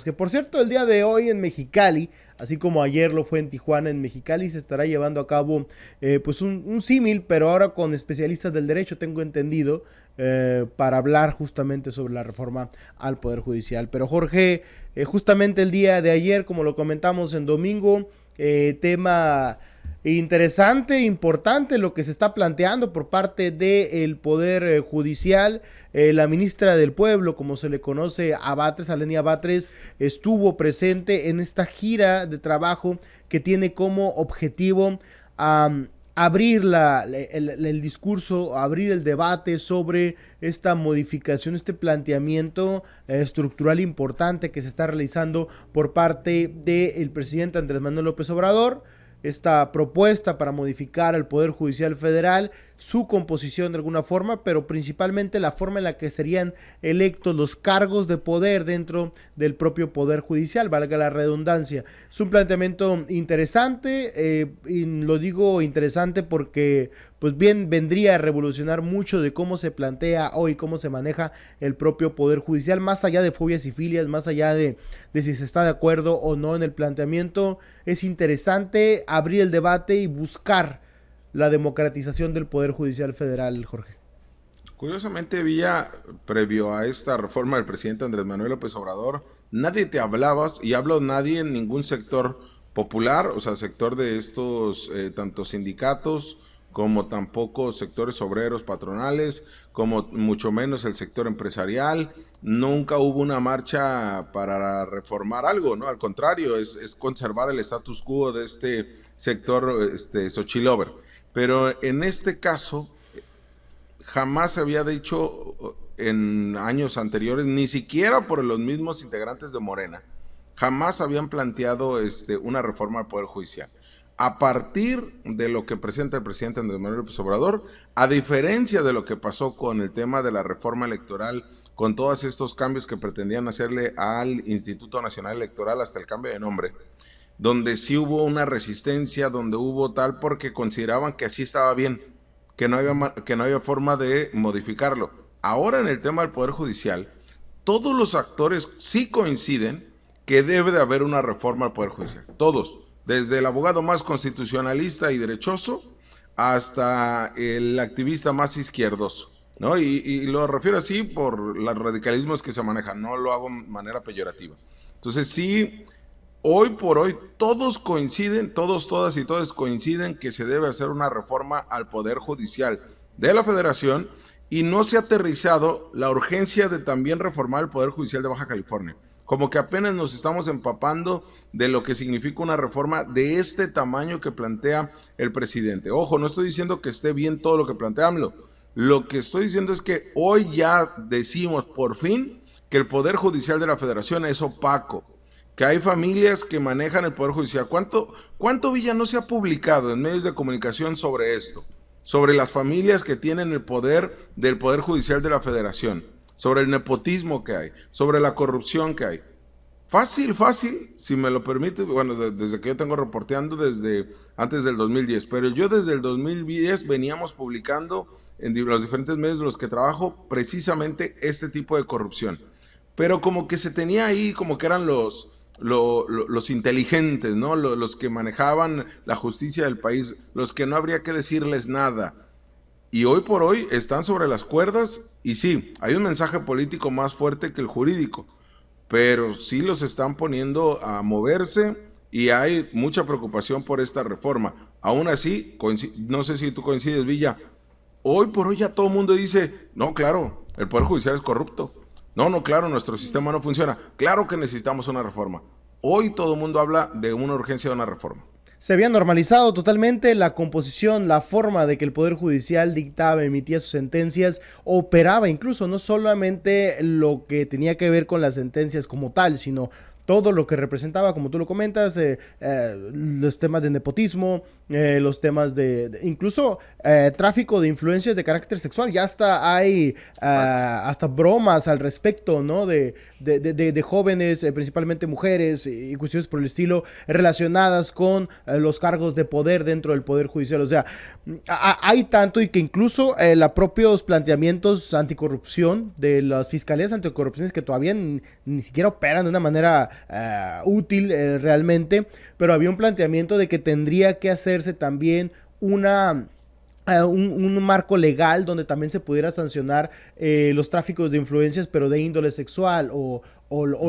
Que por cierto, el día de hoy en Mexicali, así como ayer lo fue en Tijuana, en Mexicali se estará llevando a cabo pues un símil, pero ahora con especialistas del derecho, tengo entendido, para hablar justamente sobre la reforma al Poder Judicial. Pero Jorge, justamente el día de ayer, como lo comentamos en domingo, tema interesante, importante lo que se está planteando por parte del Poder Judicial. La ministra del Pueblo, como se le conoce a Batres, Alenia Batres, estuvo presente en esta gira de trabajo que tiene como objetivo abrir el discurso, abrir el debate sobre esta modificación, este planteamiento estructural importante que se está realizando por parte del presidente Andrés Manuel López Obrador. Esta propuesta para modificar el Poder Judicial Federal, su composición de alguna forma, pero principalmente la forma en la que serían electos los cargos de poder dentro del propio Poder Judicial, valga la redundancia. Es un planteamiento interesante, y lo digo interesante porque pues bien vendría a revolucionar mucho de cómo se plantea hoy, cómo se maneja el propio Poder Judicial, más allá de fobias y filias, más allá de si se está de acuerdo o no en el planteamiento. Es interesante abrir el debate y buscar la democratización del Poder Judicial Federal, Jorge. Curiosamente, Villa, previo a esta reforma del presidente Andrés Manuel López Obrador, nadie te hablabas, y hablo nadie en ningún sector popular, o sea, sector de estos, tanto sindicatos, como tampoco sectores obreros patronales, como mucho menos el sector empresarial. Nunca hubo una marcha para reformar algo, ¿no? Al contrario, es conservar el status quo de este sector Xochilover. Pero en este caso, jamás se había dicho en años anteriores, ni siquiera por los mismos integrantes de Morena, jamás habían planteado una reforma al Poder Judicial. A partir de lo que presenta el presidente Andrés Manuel López Obrador, a diferencia de lo que pasó con el tema de la reforma electoral, con todos estos cambios que pretendían hacerle al Instituto Nacional Electoral hasta el cambio de nombre, donde sí hubo una resistencia, donde hubo tal porque consideraban que así estaba bien, que no había forma de modificarlo. Ahora en el tema del Poder Judicial, todos los actores sí coinciden que debe de haber una reforma al Poder Judicial, todos, desde el abogado más constitucionalista y derechoso hasta el activista más izquierdoso, ¿no? Y lo refiero así por los radicalismos que se manejan, no lo hago de manera peyorativa. Entonces sí, hoy por hoy todos coinciden, todos, todas y todos coinciden que se debe hacer una reforma al Poder Judicial de la Federación, y no se ha aterrizado la urgencia de también reformar el Poder Judicial de Baja California. Como que apenas nos estamos empapando de lo que significa una reforma de este tamaño que plantea el presidente. Ojo, no estoy diciendo que esté bien todo lo que plantea AMLO. Lo que estoy diciendo es que hoy ya decimos por fin que el Poder Judicial de la Federación es opaco, que hay familias que manejan el Poder Judicial. ¿Cuánto Villa no se ha publicado en medios de comunicación sobre esto? Sobre las familias que tienen el poder del Poder Judicial de la Federación, sobre el nepotismo que hay, sobre la corrupción que hay. Fácil, si me lo permite, bueno, desde que yo tengo reporteando desde antes del 2010, pero yo desde el 2010 veníamos publicando en los diferentes medios de los que trabajo precisamente este tipo de corrupción. Pero como que se tenía ahí, como que eran los inteligentes, ¿no? Los que manejaban la justicia del país, los que no habría que decirles nada. Y hoy por hoy están sobre las cuerdas, y sí, hay un mensaje político más fuerte que el jurídico, pero sí los están poniendo a moverse y hay mucha preocupación por esta reforma. Aún así, no sé si tú coincides, Villa, hoy por hoy ya todo el mundo dice, no, claro, el Poder Judicial es corrupto. No, claro, nuestro sistema no funciona. Claro que necesitamos una reforma. Hoy todo el mundo habla de una urgencia de una reforma. Se había normalizado totalmente la composición, la forma de que el Poder Judicial dictaba, emitía sus sentencias, operaba incluso no solamente lo que tenía que ver con las sentencias como tal, sino todo lo que representaba, como tú lo comentas, los temas de nepotismo, los temas de incluso tráfico de influencias de carácter sexual. Ya hasta hay hasta bromas al respecto, ¿no? De jóvenes, principalmente mujeres y cuestiones por el estilo relacionadas con los cargos de poder dentro del Poder Judicial. O sea, hay tanto, y que incluso los propios planteamientos anticorrupción de las fiscalías anticorrupción que todavía ni siquiera operan de una manera útil realmente, pero había un planteamiento de que tendría que hacerse también un marco legal donde también se pudiera sancionar los tráficos de influencias, pero de índole sexual, o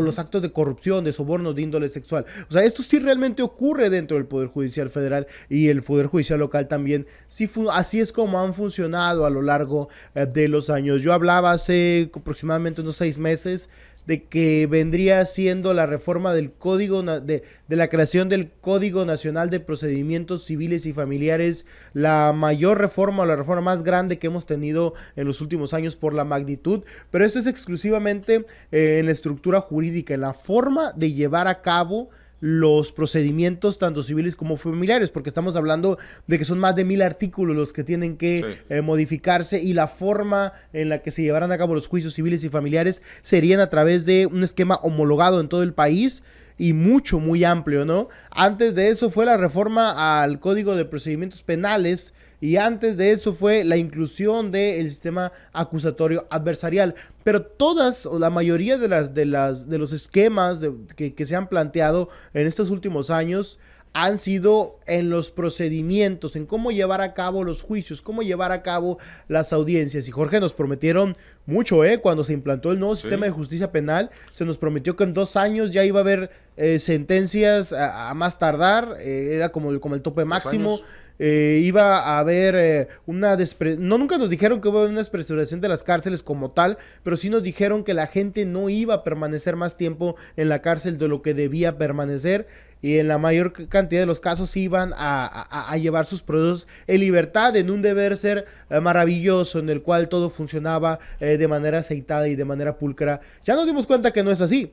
los actos de corrupción, de sobornos de índole sexual. O sea, esto sí realmente ocurre dentro del Poder Judicial Federal y el Poder Judicial local también. Sí, así es como han funcionado a lo largo de los años. Yo hablaba hace aproximadamente unos 6 meses de que vendría siendo la reforma del Código, de la creación del Código Nacional de Procedimientos Civiles y Familiares, la mayor reforma, o la reforma más grande que hemos tenido en los últimos años por la magnitud, pero eso es exclusivamente en la estructura jurídica, en la forma de llevar a cabo los procedimientos tanto civiles como familiares, porque estamos hablando de que son más de 1000 artículos los que tienen que modificarse, y la forma en la que se llevarán a cabo los juicios civiles y familiares serían a través de un esquema homologado en todo el país y muy amplio, ¿no? Antes de eso fue la reforma al Código de Procedimientos Penales, y antes de eso fue la inclusión del sistema acusatorio adversarial. Pero todas, o la mayoría de los esquemas que se han planteado en estos últimos años han sido en los procedimientos, en cómo llevar a cabo los juicios, cómo llevar a cabo las audiencias. Y Jorge, nos prometieron mucho, cuando se implantó el nuevo sistema de justicia penal, se nos prometió que en 2 años ya iba a haber sentencias a más tardar, era como el tope máximo. Iba a haber nunca nos dijeron que iba a haber una despresurización de las cárceles como tal, pero sí nos dijeron que la gente no iba a permanecer más tiempo en la cárcel de lo que debía permanecer, y en la mayor cantidad de los casos iban a llevar sus procesos en libertad, en un deber ser maravilloso, en el cual todo funcionaba de manera aceitada y de manera pulcra. Ya nos dimos cuenta que no es así.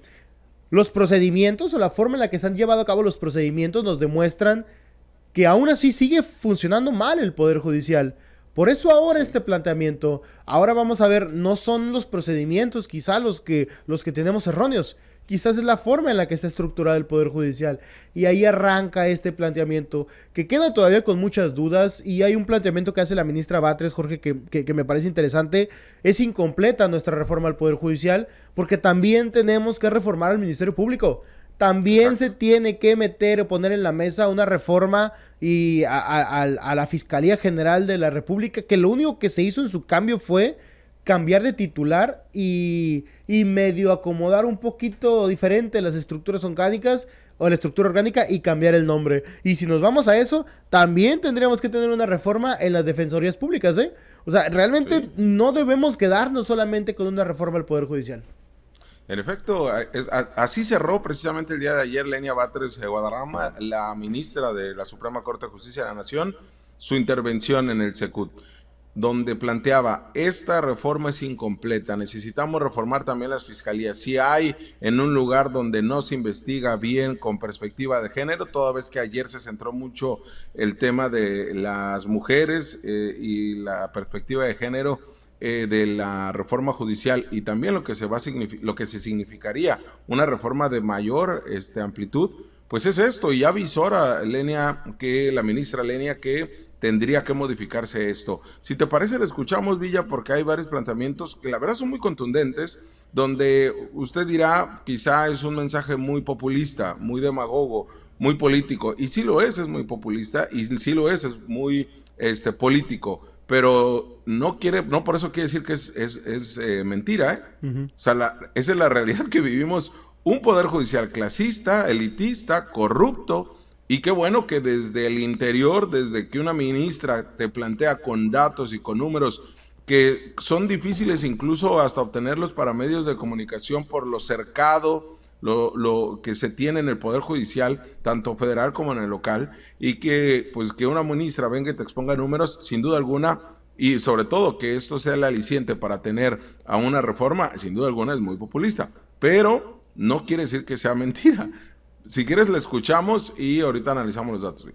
Los procedimientos, o la forma en la que se han llevado a cabo los procedimientos, nos demuestran que aún así sigue funcionando mal el Poder Judicial. Por eso ahora este planteamiento, ahora vamos a ver, no son los procedimientos quizá los que tenemos erróneos, quizás es la forma en la que está estructurado el Poder Judicial. Y ahí arranca este planteamiento, que queda todavía con muchas dudas, y hay un planteamiento que hace la ministra Batres, Jorge, que me parece interesante. Es incompleta nuestra reforma al Poder Judicial, porque también tenemos que reformar al Ministerio Público. También se tiene que meter o poner en la mesa una reforma y a la Fiscalía General de la República, que lo único que se hizo en su cambio fue cambiar de titular y medio acomodar un poquito diferente las estructuras orgánicas, o la estructura orgánica, y cambiar el nombre. Y si nos vamos a eso, también tendríamos que tener una reforma en las defensorías públicas, O sea, realmente no debemos quedarnos solamente con una reforma al Poder Judicial. En efecto, así cerró precisamente el día de ayer Lenia Batres Guadarrama, la ministra de la Suprema Corte de Justicia de la Nación, su intervención en el Secut, donde planteaba: esta reforma es incompleta, necesitamos reformar también las fiscalías. Si hay en un lugar donde no se investiga bien con perspectiva de género, toda vez que ayer se centró mucho el tema de las mujeres y la perspectiva de género de la reforma judicial, y también lo que se significaría una reforma de mayor amplitud, pues es esto. Y ya avisora la ministra Lenia, que tendría que modificarse esto. Si te parece, le escuchamos, Villa, porque hay varios planteamientos que la verdad son muy contundentes, donde usted dirá, quizá es un mensaje muy populista, muy demagogo, muy político, y sí lo es muy populista, y sí lo es muy político, pero no por eso quiere decir que es mentira, O sea, esa es la realidad que vivimos: un poder judicial clasista, elitista, corrupto. Y qué bueno que desde el interior, desde que una ministra te plantea con datos y con números que son difíciles incluso hasta obtenerlos para medios de comunicación por lo cercado, lo que se tiene en el Poder Judicial, tanto federal como en el local, y que una ministra venga y te exponga números, sin duda alguna, y sobre todo que esto sea el aliciente para tener a una reforma, sin duda alguna es muy populista, pero no quiere decir que sea mentira. Si quieres, le escuchamos y ahorita analizamos los datos.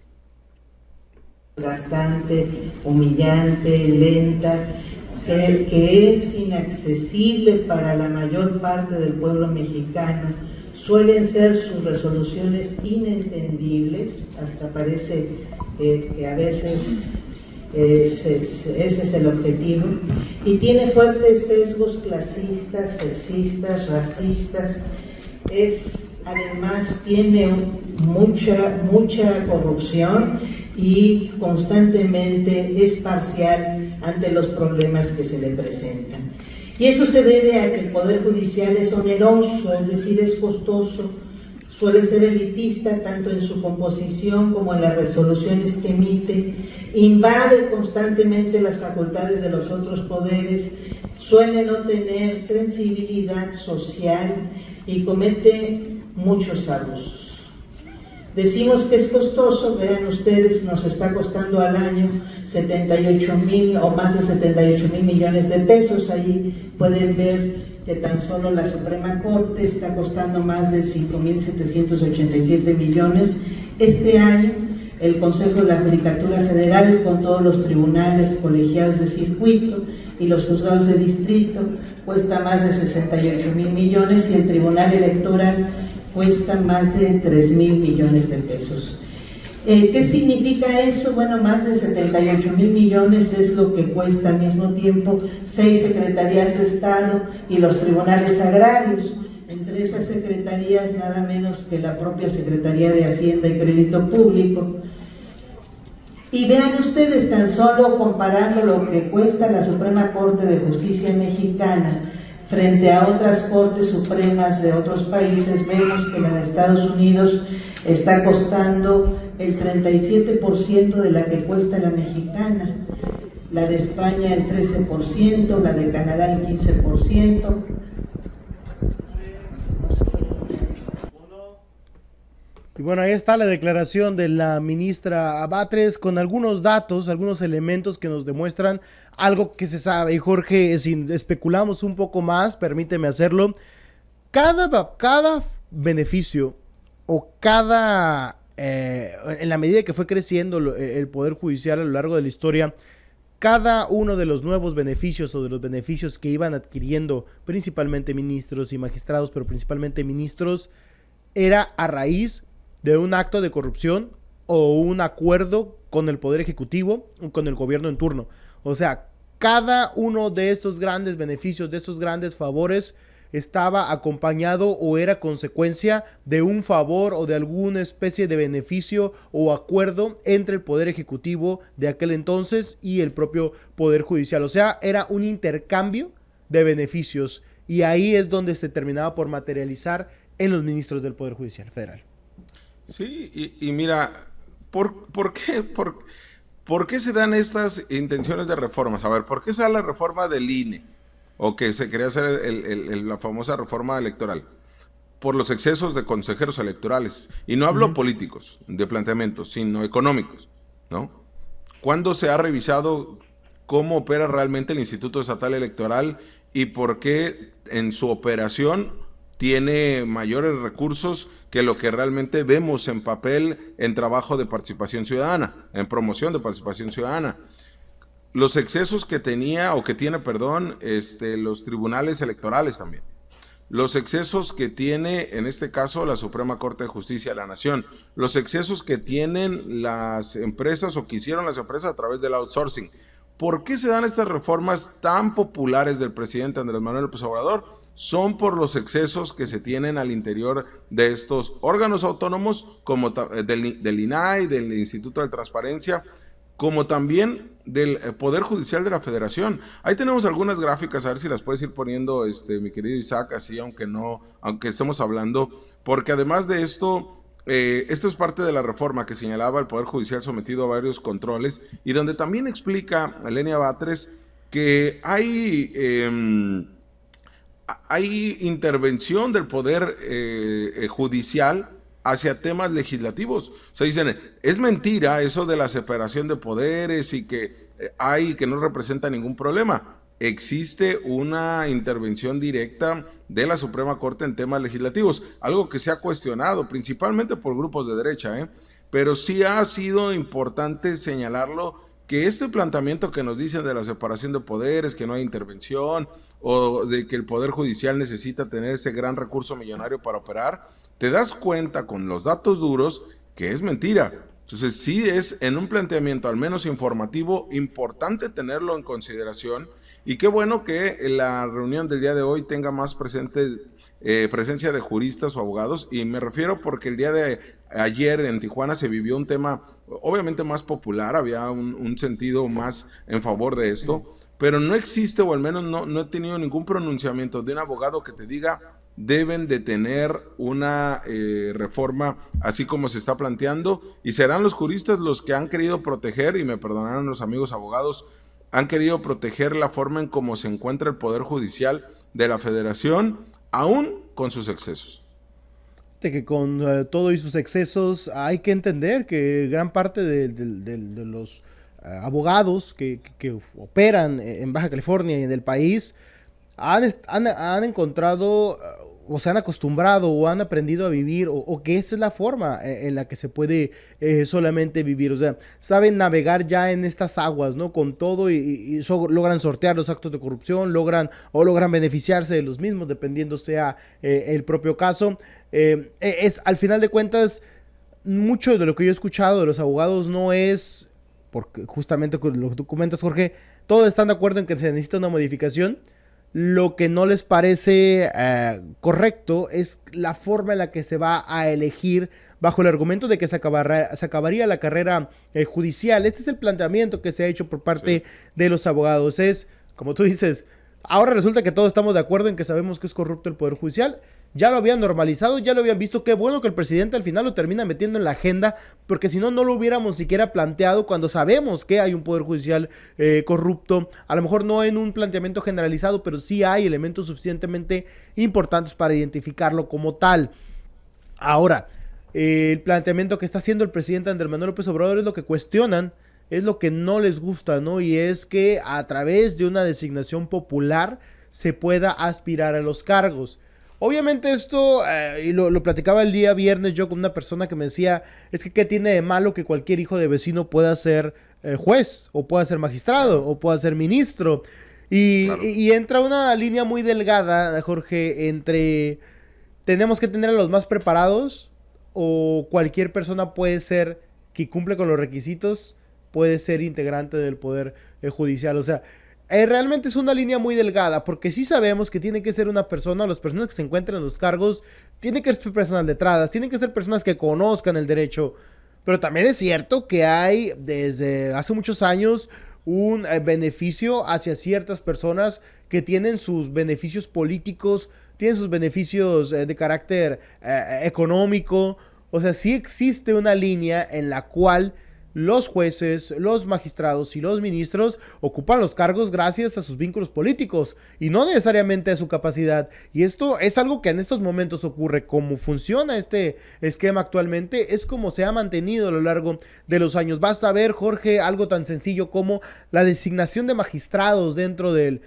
Bastante humillante, lenta, que es inaccesible para la mayor parte del pueblo mexicano. Suelen ser sus resoluciones inentendibles, hasta parece que a veces ese es el objetivo, y tiene fuertes sesgos clasistas, sexistas, racistas. Es además tiene mucha corrupción y constantemente es parcial ante los problemas que se le presentan. Y eso se debe a que el Poder Judicial es oneroso, es decir, es costoso, suele ser elitista tanto en su composición como en las resoluciones que emite, invade constantemente las facultades de los otros poderes, suele no tener sensibilidad social y comete muchos abusos. Decimos que es costoso, vean ustedes, nos está costando al año 78,000 o más de 78,000 millones de pesos. Ahí pueden ver que tan solo la Suprema Corte está costando más de 5,787 millones. Este año el Consejo de la Judicatura Federal, con todos los tribunales colegiados de circuito y los juzgados de distrito, cuesta más de 68,000 millones y el Tribunal Electoral cuesta más de 3,000 millones de pesos. ¿Qué significa eso? Bueno, más de 78,000 millones es lo que cuesta al mismo tiempo 6 secretarías de Estado y los tribunales agrarios. Entre esas secretarías nada menos que la propia Secretaría de Hacienda y Crédito Público. Y vean ustedes, tan solo comparando lo que cuesta la Suprema Corte de Justicia mexicana frente a otras cortes supremas de otros países, vemos que la de Estados Unidos está costando el 37% de la que cuesta la mexicana, la de España el 13%, la de Canadá el 15%. Y bueno, ahí está la declaración de la ministra Batres con algunos datos, algunos elementos que nos demuestran algo que se sabe. Y Jorge, si especulamos un poco más, permíteme hacerlo, cada beneficio o en la medida que fue creciendo el Poder Judicial a lo largo de la historia, cada uno de los nuevos beneficios o de los beneficios que iban adquiriendo principalmente ministros y magistrados, pero principalmente ministros, era a raíz de un acto de corrupción o un acuerdo con el Poder Ejecutivo o con el gobierno en turno. O sea, cada uno de estos grandes beneficios, de estos grandes favores, estaba acompañado o era consecuencia de un favor o de alguna especie de beneficio o acuerdo entre el Poder Ejecutivo de aquel entonces y el propio Poder Judicial. O sea, era un intercambio de beneficios y ahí es donde se terminaba por materializar en los ministros del Poder Judicial Federal. Sí, y mira, ¿por qué se dan estas intenciones de reformas? A ver, ¿por qué se da la reforma del INE? O que se quería hacer la famosa reforma electoral. Por los excesos de consejeros electorales. Y no hablo políticos, de planteamientos, sino económicos, ¿no? ¿Cuándo se ha revisado cómo opera realmente el Instituto Estatal Electoral y por qué en su operación tiene mayores recursos que lo que realmente vemos en papel en trabajo de participación ciudadana, en promoción de participación ciudadana? Los excesos que tenía, o que tiene, perdón, los tribunales electorales también. Los excesos que tiene, en este caso, la Suprema Corte de Justicia de la Nación. Los excesos que tienen las empresas o que hicieron las empresas a través del outsourcing. ¿Por qué se dan estas reformas tan populares del presidente Andrés Manuel López Obrador? Son por los excesos que se tienen al interior de estos órganos autónomos, como del INAI, del Instituto de Transparencia, como también del Poder Judicial de la Federación. Ahí tenemos algunas gráficas, a ver si las puedes ir poniendo, mi querido Isaac, así aunque estemos hablando, porque además de esto, esto es parte de la reforma que señalaba el Poder Judicial sometido a varios controles, y donde también explica Elenia Batres que hay intervención del Poder Judicial hacia temas legislativos. O sea, dicen, es mentira eso de la separación de poderes y que no representa ningún problema. Existe una intervención directa de la Suprema Corte en temas legislativos, algo que se ha cuestionado principalmente por grupos de derecha, pero sí ha sido importante señalarlo, que este planteamiento que nos dicen de la separación de poderes, que no hay intervención, o de que el Poder Judicial necesita tener ese gran recurso millonario para operar, te das cuenta con los datos duros que es mentira. Entonces sí es, en un planteamiento al menos informativo, importante tenerlo en consideración, Y qué bueno que la reunión del día de hoy tenga más presencia de juristas o abogados, y me refiero porque el día de ayer en Tijuana se vivió un tema obviamente más popular, había un sentido más en favor de esto, pero no existe, o al menos no he tenido ningún pronunciamiento de un abogado que te diga deben de tener una reforma así como se está planteando, y serán los juristas los que han querido proteger, y me perdonarán los amigos abogados, han querido proteger la forma en cómo se encuentra el Poder Judicial de la Federación, aún con sus excesos. De que con todo y sus excesos hay que entender que gran parte de los abogados que operan en Baja California y en el país han encontrado o se han acostumbrado o han aprendido a vivir o que esa es la forma en la que se puede solamente vivir, o sea, saben navegar ya en estas aguas, ¿no? Con todo y logran sortear los actos de corrupción, logran beneficiarse de los mismos, dependiendo sea el propio caso. Es al final de cuentas, mucho de lo que yo he escuchado de los abogados no es, porque justamente con lo que tú comentas, Jorge, todos están de acuerdo en que se necesita una modificación. Lo que no les parece correcto es la forma en la que se va a elegir bajo el argumento de que se acabaría la carrera judicial. Este es el planteamiento que se ha hecho por parte de los abogados. Es, como tú dices, ahora resulta que todos estamos de acuerdo en que sabemos que es corrupto el Poder Judicial. Ya lo habían normalizado, ya lo habían visto. Qué bueno que el presidente al final lo termina metiendo en la agenda, porque si no, no lo hubiéramos siquiera planteado cuando sabemos que hay un Poder Judicial corrupto. A lo mejor no en un planteamiento generalizado, pero sí hay elementos suficientemente importantes para identificarlo como tal. Ahora, el planteamiento que está haciendo el presidente Andrés Manuel López Obrador es lo que cuestionan, es lo que no les gusta, ¿no? Y es que a través de una designación popular se pueda aspirar a los cargos. Obviamente esto, y lo platicaba el día viernes yo con una persona que me decía, es que ¿qué tiene de malo que cualquier hijo de vecino pueda ser juez, o pueda ser magistrado, o pueda ser ministro? Y entra una línea muy delgada, Jorge, entre tenemos que tener a los más preparados, o cualquier persona puede ser, que cumple con los requisitos, puede ser integrante del Poder Judicial. O sea, realmente es una línea muy delgada, porque sí sabemos que tiene que ser una persona, las personas que se encuentran en los cargos, tienen que ser personas letradas, tienen que ser personas que conozcan el derecho, pero también es cierto que hay desde hace muchos años un beneficio hacia ciertas personas que tienen sus beneficios políticos, tienen sus beneficios de carácter económico. O sea, sí existe una línea en la cual los jueces, los magistrados y los ministros ocupan los cargos gracias a sus vínculos políticos y no necesariamente a su capacidad. Y esto es algo que en estos momentos ocurre. Cómo funciona este esquema actualmente es como se ha mantenido a lo largo de los años. Basta ver, Jorge, algo tan sencillo como la designación de magistrados dentro del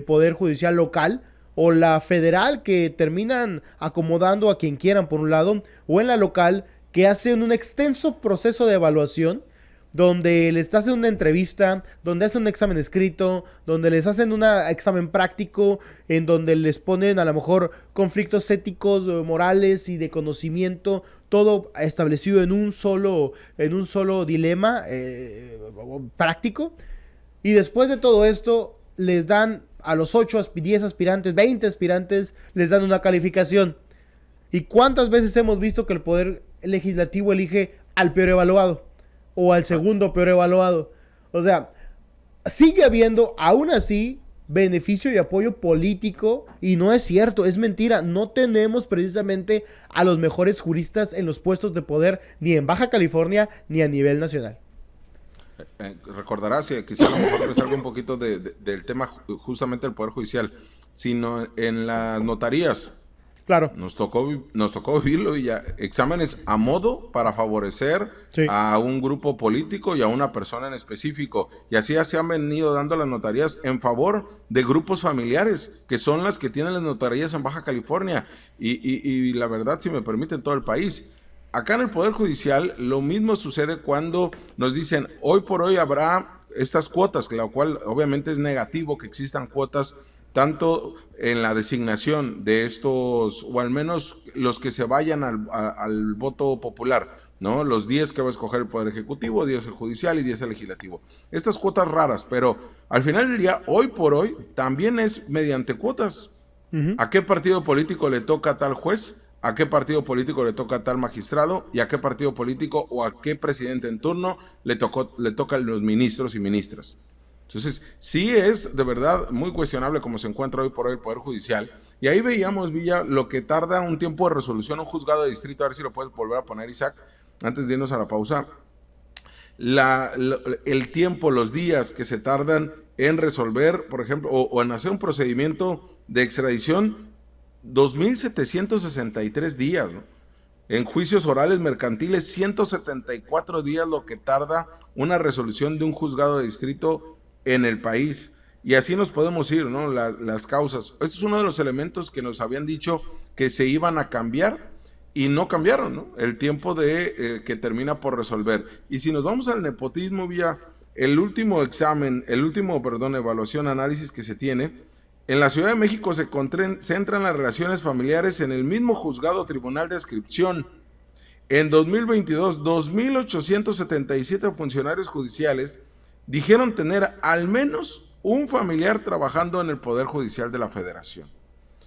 Poder Judicial local o la federal, que terminan acomodando a quien quieran por un lado, o en la local, que hacen un extenso proceso de evaluación, donde les hacen una entrevista, donde hacen un examen escrito, donde les hacen un examen práctico, en donde les ponen a lo mejor conflictos éticos, morales y de conocimiento, todo establecido en un solo dilema práctico. Y después de todo esto, les dan a los 8, 10 aspirantes, 20 aspirantes, les dan una calificación. ¿Y cuántas veces hemos visto que el Poder Legislativo elige al peor evaluado o al segundo peor evaluado? O sea, sigue habiendo, aún así, beneficio y apoyo político, y no es cierto, es mentira. No tenemos precisamente a los mejores juristas en los puestos de poder, ni en Baja California, ni a nivel nacional. Recordarás, si quisiera a lo mejor empezar un poquito del tema justamente del Poder Judicial, sino en las notarías. Claro. Nos tocó vivirlo, y ya, exámenes a modo para favorecer a un grupo político y a una persona en específico. Y así se han venido dando las notarías en favor de grupos familiares, que son las que tienen las notarías en Baja California. Y la verdad, si me permiten, todo el país. Acá en el Poder Judicial lo mismo sucede cuando nos dicen, hoy por hoy habrá estas cuotas, lo cual obviamente es negativo que existan cuotas tanto en la designación de estos, o al menos los que se vayan al voto popular, ¿no? Los 10 que va a escoger el Poder Ejecutivo, 10 el Judicial y 10 el Legislativo. Estas cuotas raras, pero al final del día, hoy por hoy, también es mediante cuotas. ¿A qué partido político le toca a tal juez? ¿A qué partido político le toca a tal magistrado? ¿Y a qué partido político o a qué presidente en turno le tocan los ministros y ministras? Entonces, sí es de verdad muy cuestionable cómo se encuentra hoy por hoy el Poder Judicial. Y ahí veíamos, Villa, lo que tarda un tiempo de resolución un juzgado de distrito. A ver si lo puedes volver a poner, Isaac, antes de irnos a la pausa. El tiempo, los días que se tardan en resolver, por ejemplo, o en hacer un procedimiento de extradición, 2.763 días, ¿no? En juicios orales mercantiles, 174 días lo que tarda una resolución de un juzgado de distrito en el país. Y así nos podemos ir, ¿no? Las causas. Este es uno de los elementos que nos habían dicho que se iban a cambiar y no cambiaron, ¿no? El tiempo que termina por resolver. Y si nos vamos al nepotismo, Vía, el último evaluación, análisis que se tiene, en la Ciudad de México se centran las relaciones familiares en el mismo juzgado tribunal de adscripción. En 2022, 2.877 funcionarios judiciales dijeron tener al menos un familiar trabajando en el Poder Judicial de la Federación.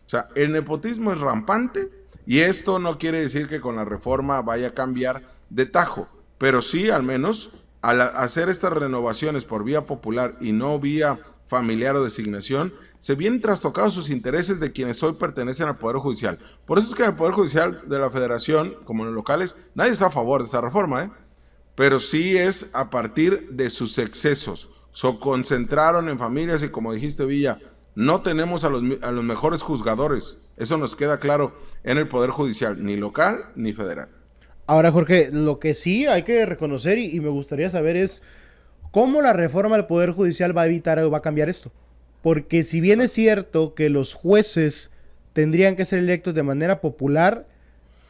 O sea, el nepotismo es rampante y esto no quiere decir que con la reforma vaya a cambiar de tajo, pero sí al menos al hacer estas renovaciones por vía popular y no vía familiar o designación, se vienen trastocados sus intereses de quienes hoy pertenecen al Poder Judicial. Por eso es que en el Poder Judicial de la Federación, como en los locales, nadie está a favor de esta reforma, pero sí es a partir de sus excesos. Se concentraron en familias y, como dijiste, Villa, no tenemos a los mejores juzgadores. Eso nos queda claro en el Poder Judicial, ni local ni federal. Ahora, Jorge, lo que sí hay que reconocer y me gustaría saber es cómo la reforma del Poder Judicial va a evitar o va a cambiar esto. Porque si bien es cierto que los jueces tendrían que ser electos de manera popular,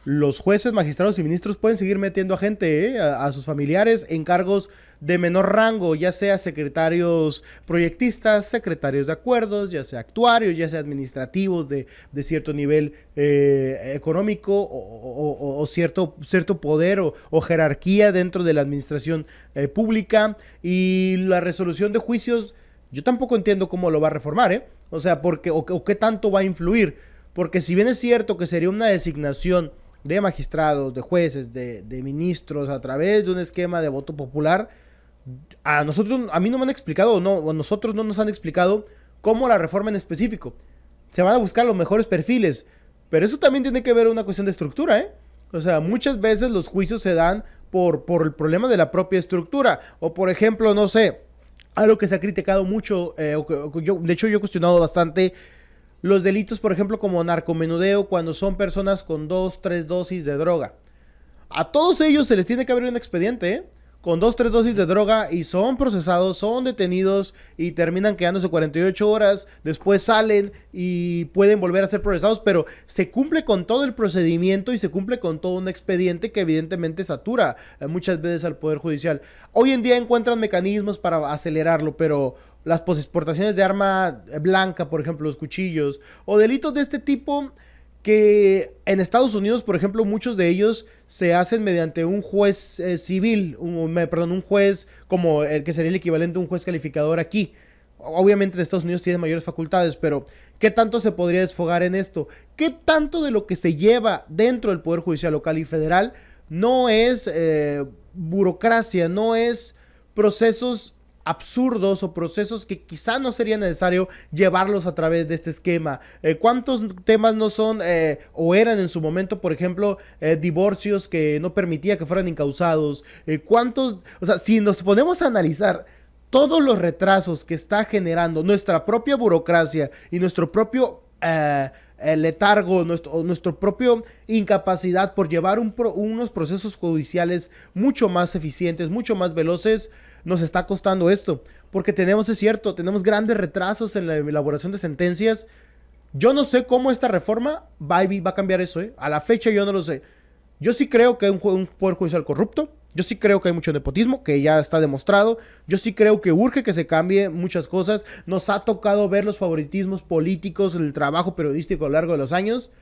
los jueces, magistrados y ministros pueden seguir metiendo a gente, a sus familiares en cargos de menor rango, ya sea secretarios proyectistas, secretarios de acuerdos, ya sea actuarios, ya sea administrativos de cierto nivel económico o cierto poder o jerarquía dentro de la administración pública. Y la resolución de juicios, yo tampoco entiendo cómo lo va a reformar, o sea, o qué tanto va a influir, porque si bien es cierto que sería una designación de magistrados, de jueces, de ministros a través de un esquema de voto popular, a mí no me han explicado, a nosotros no nos han explicado cómo la reforma en específico. Se van a buscar los mejores perfiles, pero eso también tiene que ver una cuestión de estructura, O sea, muchas veces los juicios se dan por el problema de la propia estructura, o por ejemplo, no sé, algo que se ha criticado mucho, de hecho yo he cuestionado bastante los delitos, por ejemplo, como narcomenudeo, cuando son personas con 2, 3 dosis de droga. A todos ellos se les tiene que abrir un expediente, con 2, 3 dosis de droga, y son procesados, son detenidos y terminan quedándose 48 horas, después salen y pueden volver a ser procesados, pero se cumple con todo el procedimiento y se cumple con todo un expediente que evidentemente satura muchas veces al Poder Judicial. Hoy en día encuentran mecanismos para acelerarlo, pero las exportaciones de arma blanca, por ejemplo, los cuchillos, o delitos de este tipo, que en Estados Unidos, por ejemplo, muchos de ellos se hacen mediante un juez civil, un juez como el que sería el equivalente a un juez calificador aquí. Obviamente en Estados Unidos tiene mayores facultades, pero ¿qué tanto se podría desfogar en esto? ¿Qué tanto de lo que se lleva dentro del Poder Judicial local y federal no es burocracia, no es procesos absurdos o procesos que quizá no sería necesario llevarlos a través de este esquema? ¿Cuántos temas no son o eran en su momento, por ejemplo, divorcios que no permitía que fueran incausados? ¿Cuántos? O sea, si nos ponemos a analizar todos los retrasos que está generando nuestra propia burocracia y nuestro propio letargo, nuestro propio incapacidad por llevar unos procesos judiciales mucho más eficientes, mucho más veloces, nos está costando esto, porque tenemos grandes retrasos en la elaboración de sentencias. Yo no sé cómo esta reforma va a cambiar eso, A la fecha yo no lo sé. Yo sí creo que hay un Poder Judicial corrupto, yo sí creo que hay mucho nepotismo, que ya está demostrado, yo sí creo que urge que se cambie muchas cosas. Nos ha tocado ver los favoritismos políticos, el trabajo periodístico a lo largo de los años,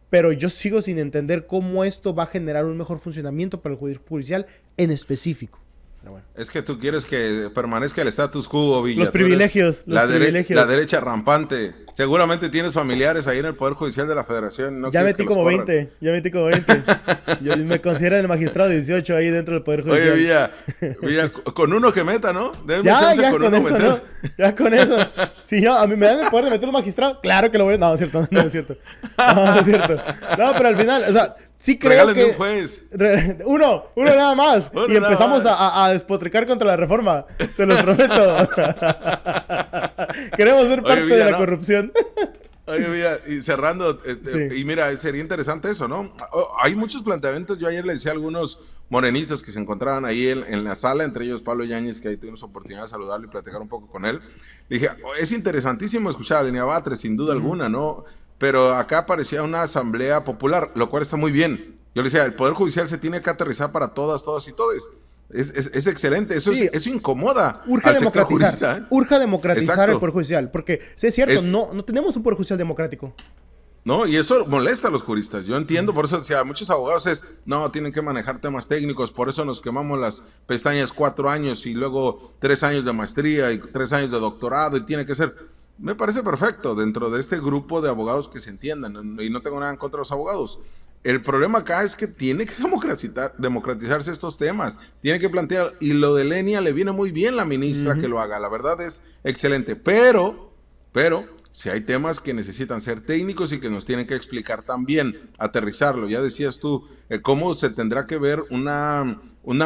pero yo sigo sin entender cómo esto va a generar un mejor funcionamiento para el Poder Judicial en específico. Bueno. Es que tú quieres que permanezca el status quo, Villa. Los privilegios. La derecha rampante. Seguramente tienes familiares ahí en el Poder Judicial de la Federación. ¿No? Ya metí como 20. Yo me considero el magistrado 18 ahí dentro del Poder Judicial. Oye, Villa, con uno que meta, ¿no? Ya con eso, ¿no? Ya con eso. Si yo, a mí me dan el poder de meter un magistrado, claro que lo voy a... No, es cierto, no es cierto. No, es cierto. No, pero al final, o sea... Sí creo Regálenme que... un juez. Uno nada más. Uno y empezamos a despotricar contra la reforma. Te lo prometo. Queremos ser parte de la corrupción. Oye, mira, y cerrando, Sí. y mira, sería interesante eso, ¿no? Hay muchos planteamientos. Yo ayer le decía a algunos morenistas que se encontraban ahí en la sala, entre ellos Pablo Yáñez, que ahí tuvimos oportunidad de saludarlo y platicar un poco con él. Le dije, es interesantísimo escuchar a Lenia Batres, sin duda alguna, ¿no? Pero acá parecía una asamblea popular, lo cual está muy bien. Yo le decía, el Poder Judicial se tiene que aterrizar para todas y todos. Es excelente, eso incomoda Urge al sector democratizar, jurista, ¿eh? Urge democratizar Exacto. el Poder Judicial, porque sí es cierto, no tenemos un Poder Judicial democrático. No, y eso molesta a los juristas. Yo entiendo, por eso decía, muchos abogados tienen que manejar temas técnicos, por eso nos quemamos las pestañas 4 años y luego 3 años de maestría y 3 años de doctorado y tiene que ser... Me parece perfecto dentro de este grupo de abogados que se entiendan, y no tengo nada en contra de los abogados. El problema acá es que tiene que democratizarse estos temas, tiene que plantear, y lo de Lenia le viene muy bien la ministra que lo haga, la verdad es excelente, pero si hay temas que necesitan ser técnicos y que nos tienen que explicar también, aterrizarlo. Ya decías tú, cómo se tendrá que ver una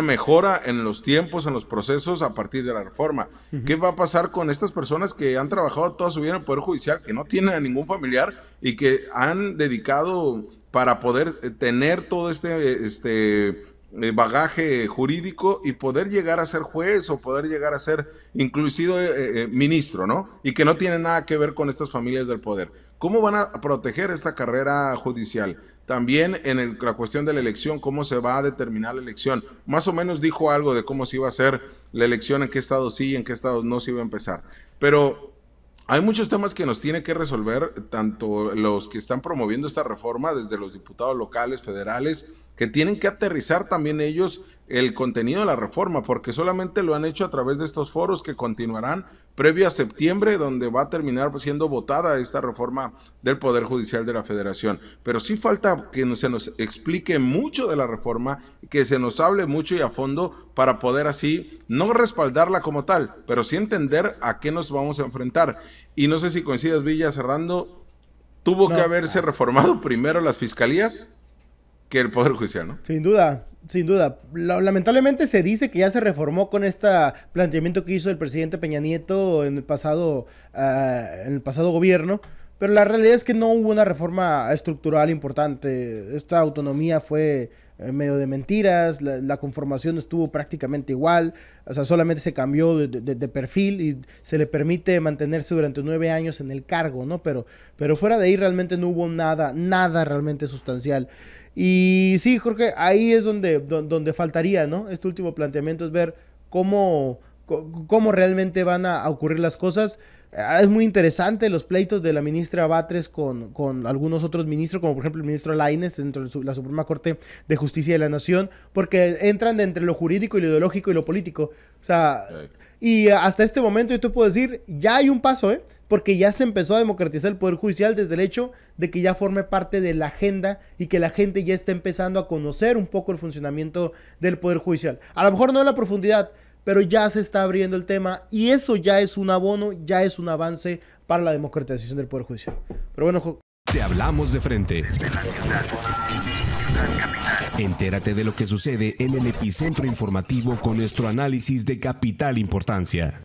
mejora en los tiempos, en los procesos a partir de la reforma. ¿Qué va a pasar con estas personas que han trabajado toda su vida en el Poder Judicial, que no tienen a ningún familiar y que han dedicado para poder tener todo este bagaje jurídico y poder llegar a ser juez o poder llegar a ser inclusive ministro, ¿no? Y que no tiene nada que ver con estas familias del poder? ¿Cómo van a proteger esta carrera judicial? También en la cuestión de la elección, ¿cómo se va a determinar la elección? Más o menos dijo algo de cómo se iba a hacer la elección, en qué estados sí y en qué estados no se iba a empezar. Pero hay muchos temas que nos tiene que resolver, tanto los que están promoviendo esta reforma, desde los diputados locales, federales, que tienen que aterrizar también ellos el contenido de la reforma, porque solamente lo han hecho a través de estos foros que continuarán previo a septiembre, donde va a terminar siendo votada esta reforma del Poder Judicial de la Federación. Pero sí falta que se nos explique mucho de la reforma, que se nos hable mucho y a fondo para poder así, no respaldarla como tal, pero sí entender a qué nos vamos a enfrentar. Y no sé si coincides, Villa, cerrando, tuvo que haberse reformado primero las fiscalías que el Poder Judicial, ¿no? Sin duda. Lamentablemente se dice que ya se reformó con este planteamiento que hizo el presidente Peña Nieto en el pasado gobierno, pero la realidad es que no hubo una reforma estructural importante. Esta autonomía fue medio de mentiras, la conformación estuvo prácticamente igual, o sea, solamente se cambió de perfil y se le permite mantenerse durante 9 años en el cargo, ¿no? Pero fuera de ahí realmente no hubo nada realmente sustancial. Y sí, Jorge, ahí es donde faltaría, ¿no? Este último planteamiento es ver cómo realmente van a ocurrir las cosas. Es muy interesante los pleitos de la ministra Batres con algunos otros ministros, como por ejemplo el ministro Lainez dentro de la Suprema Corte de Justicia de la Nación, porque entran de entre lo jurídico y lo ideológico y lo político. O sea, y hasta este momento yo te puedo decir, ya hay un paso, porque ya se empezó a democratizar el Poder Judicial desde el hecho de que ya forme parte de la agenda y que la gente ya está empezando a conocer un poco el funcionamiento del Poder Judicial. A lo mejor no en la profundidad, pero ya se está abriendo el tema y eso ya es un abono, ya es un avance para la democratización del Poder Judicial. Pero bueno, te hablamos de frente. Entérate de lo que sucede en el epicentro informativo con nuestro análisis de capital importancia.